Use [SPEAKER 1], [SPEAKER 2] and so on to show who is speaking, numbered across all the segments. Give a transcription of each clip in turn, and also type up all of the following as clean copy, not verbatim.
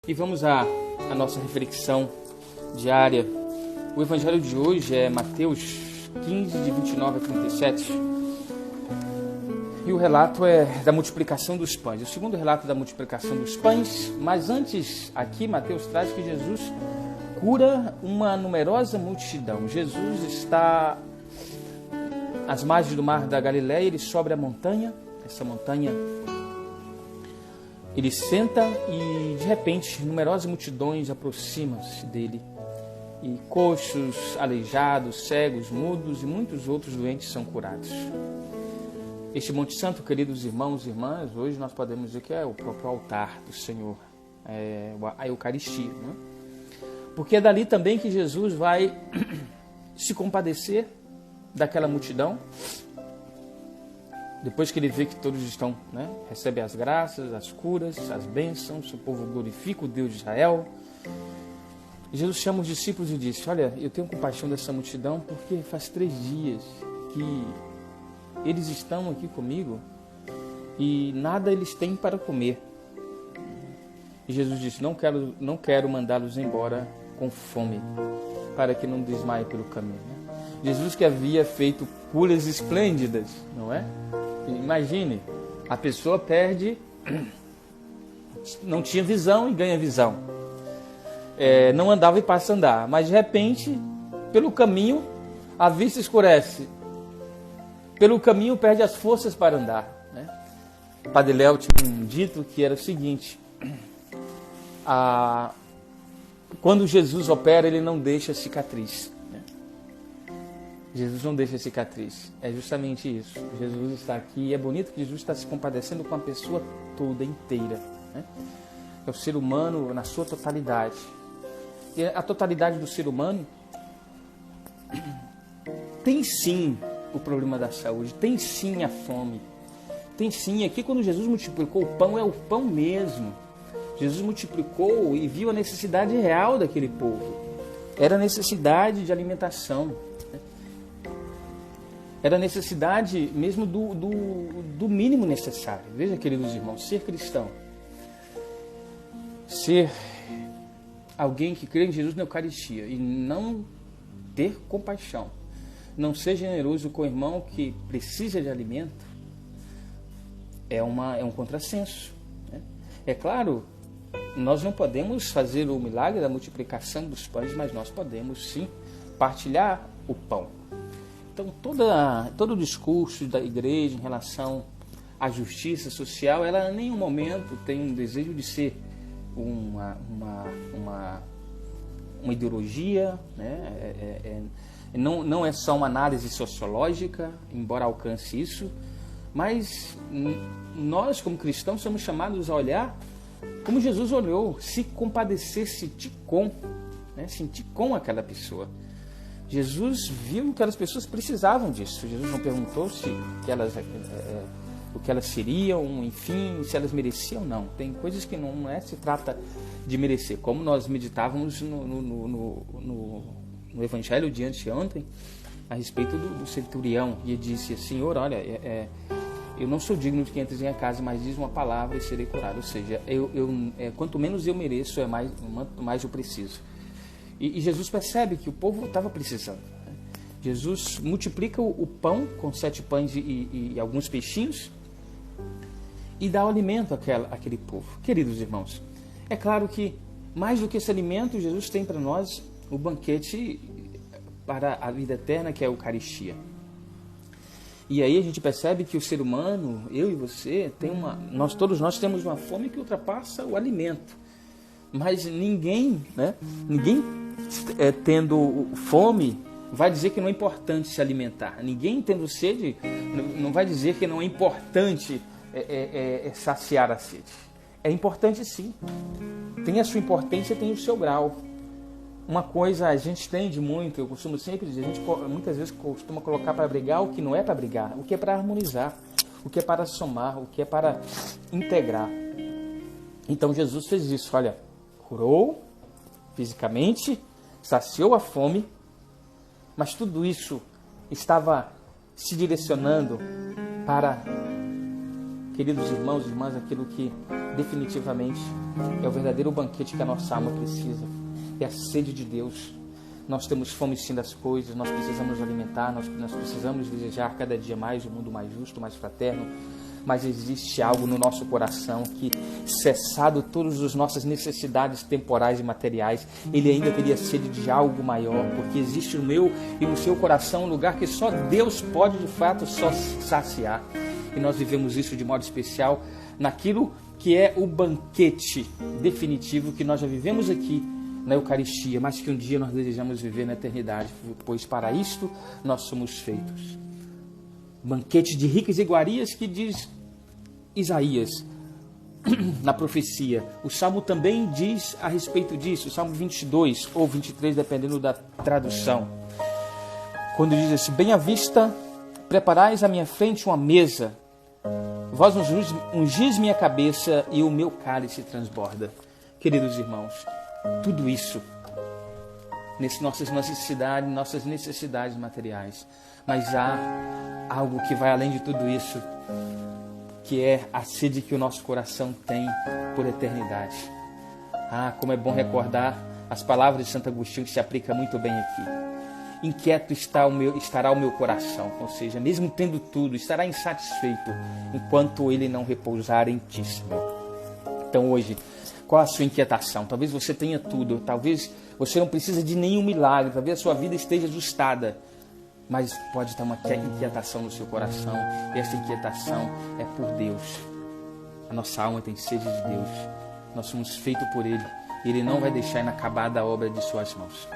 [SPEAKER 1] E vamos à nossa reflexão diária. O evangelho de hoje é Mateus 15, de 29 a 37. E o relato é da multiplicação dos pães. O segundo relato da multiplicação dos pães. Mas antes, aqui Mateus traz que Jesus cura uma numerosa multidão. Jesus está às margens do mar da Galileia, ele sobe a montanha. Essa montanha, ele senta e de repente numerosas multidões aproximam-se dele. E coxos, aleijados, cegos, mudos e muitos outros doentes são curados. Este Monte Santo, queridos irmãos e irmãs, hoje nós podemos dizer que é o próprio altar do Senhor, a Eucaristia, né? Porque é dali também que Jesus vai se compadecer daquela multidão. Depois que ele vê que todos estão, recebem as graças, as curas, as bênçãos, o povo glorifica o Deus de Israel. Jesus chama os discípulos e disse: olha, eu tenho compaixão dessa multidão porque faz 3 dias que eles estão aqui comigo e nada eles têm para comer. E Jesus disse: não quero mandá-los embora com fome, para que não desmaie pelo caminho. Jesus que havia feito curas esplêndidas, não é? Imagine, a pessoa perde, não tinha visão e ganha visão. Não andava e passa a andar, mas de repente, pelo caminho, a vista escurece. Pelo caminho perde as forças para andar, né? Padre Léo tinha um dito que era o seguinte: quando Jesus opera, ele não deixa cicatriz. Jesus não deixa cicatriz. É justamente isso. Jesus está aqui e é bonito que Jesus está se compadecendo com a pessoa toda inteira, né? É o ser humano na sua totalidade. E a totalidade do ser humano tem sim o problema da saúde, tem sim a fome, tem sim. Aqui quando Jesus multiplicou o pão, é o pão mesmo. Jesus multiplicou e viu a necessidade real daquele povo. Era necessidade de alimentação. Era necessidade mesmo do mínimo necessário. Veja, queridos irmãos, ser cristão, ser alguém que crê em Jesus na Eucaristia e não ter compaixão, não ser generoso com o irmão que precisa de alimento, é um contrassenso, né? É claro, nós não podemos fazer o milagre da multiplicação dos pães, mas nós podemos sim partilhar o pão. Então, todo o discurso da igreja em relação à justiça social, ela em nenhum momento tem um desejo de ser uma ideologia, né? Não é só uma análise sociológica, embora alcance isso, mas nós, como cristãos, somos chamados a olhar como Jesus olhou, se compadecer, sentir com aquela pessoa. Jesus viu que aquelas pessoas precisavam disso. Jesus não perguntou o que elas seriam, enfim, se elas mereciam ou não. Tem coisas que não se trata de merecer. Como nós meditávamos no Evangelho de anteontem, a respeito do centurião. E ele disse: Senhor, olha, eu não sou digno de que entres em minha casa, mas diz uma palavra e serei curado. Ou seja, quanto menos eu mereço, mais eu preciso. E Jesus percebe que o povo estava precisando, né? Jesus multiplica o pão com 7 pães e alguns peixinhos e dá o alimento àquele povo. Queridos irmãos, é claro que mais do que esse alimento, Jesus tem para nós o banquete para a vida eterna, que é a Eucaristia. E aí a gente percebe que o ser humano, eu e você, todos nós temos uma fome que ultrapassa o alimento. Mas ninguém tendo fome vai dizer que não é importante se alimentar. Ninguém tendo sede não vai dizer que não é importante saciar a sede. É importante sim. Tem a sua importância, tem o seu grau. Uma coisa a gente tende muito, eu costumo sempre dizer, a gente muitas vezes costuma colocar para brigar o que não é para brigar, o que é para harmonizar, o que é para somar, o que é para integrar. Então Jesus fez isso, olha, curou fisicamente, saciou a fome, mas tudo isso estava se direcionando para, queridos irmãos e irmãs, aquilo que definitivamente, é o verdadeiro banquete que a nossa alma precisa. É a sede de Deus. Nós temos fome sim das coisas, nós precisamos nos alimentar, nós precisamos desejar cada dia mais um mundo mais justo, mais fraterno. Mas existe algo no nosso coração que, cessado todas as nossas necessidades temporais e materiais, ele ainda teria sede de algo maior, porque existe no meu e no seu coração um lugar que só Deus pode de fato só saciar. E nós vivemos isso de modo especial naquilo que é o banquete definitivo que nós já vivemos aqui na Eucaristia, mas que um dia nós desejamos viver na eternidade, pois para isto nós somos feitos. Banquete de ricas iguarias que diz Isaías na profecia. O Salmo também diz a respeito disso, o Salmo 22 ou 23, dependendo da tradução. Quando diz assim: bem à vista, preparais à minha frente uma mesa, vós ungis minha cabeça e o meu cálice transborda. Queridos irmãos, tudo isso, nossas necessidades materiais, mas há algo que vai além de tudo isso, que é a sede que o nosso coração tem por eternidade. Como é bom recordar as palavras de Santo Agostinho, que se aplica muito bem aqui. Inquieto estará o meu coração, ou seja, mesmo tendo tudo, estará insatisfeito enquanto ele não repousar em ti, Senhor. Então hoje, qual a sua inquietação? Talvez você tenha tudo, talvez você não precisa de nenhum milagre, talvez a sua vida esteja ajustada, mas pode estar uma inquietação no seu coração, e essa inquietação é por Deus. A nossa alma tem sede de Deus, nós somos feitos por Ele, e Ele não vai deixar inacabada a obra de suas mãos.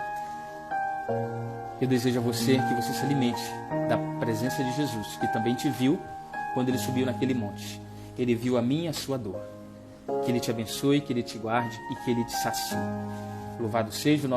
[SPEAKER 1] Eu desejo a você que você se alimente da presença de Jesus, que também te viu quando Ele subiu naquele monte. Ele viu a minha e a sua dor. Que Ele te abençoe, que Ele te guarde e que Ele te sacie. Louvado seja o nosso